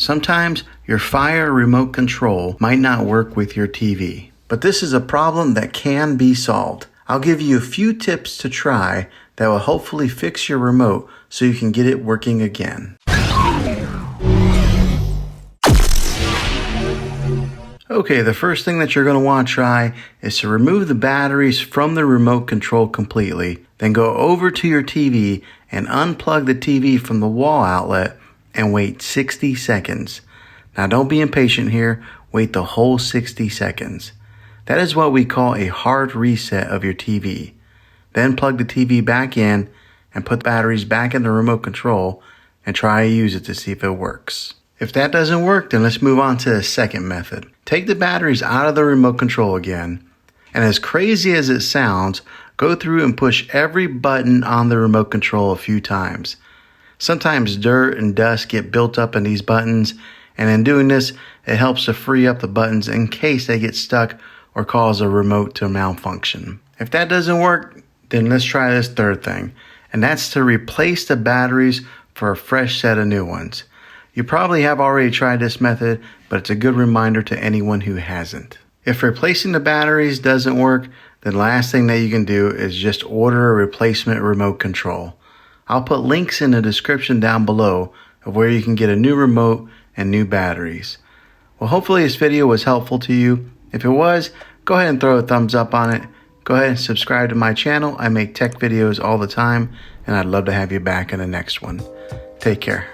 Sometimes your Fire remote control might not work with your TV, but this is a problem that can be solved. I'll give you a few tips to try that will hopefully fix your remote so you can get it working again. Okay, the first thing that you're going to want to try is to remove the batteries from the remote control completely. Then go over to your TV and unplug the TV from the wall outlet and wait 60 seconds. Now don't be impatient here, wait the whole 60 seconds. That is what we call a hard reset of your TV. Then plug the TV back in and put the batteries back in the remote control and try to use it to see if it works. If that doesn't work, then let's move on to the second method. Take the batteries out of the remote control again, and as crazy as it sounds, go through and push every button on the remote control a few times. Sometimes dirt and dust get built up in these buttons, and in doing this, it helps to free up the buttons in case they get stuck or cause a remote to malfunction. If that doesn't work, then let's try this third thing, and that's to replace the batteries for a fresh set of new ones. You probably have already tried this method, but it's a good reminder to anyone who hasn't. If replacing the batteries doesn't work, then the last thing that you can do is just order a replacement remote control. I'll put links in the description down below of where you can get a new remote and new batteries. Well, hopefully this video was helpful to you. If it was, go ahead and throw a thumbs up on it. Go ahead and subscribe to my channel. I make tech videos all the time, and I'd love to have you back in the next one. Take care.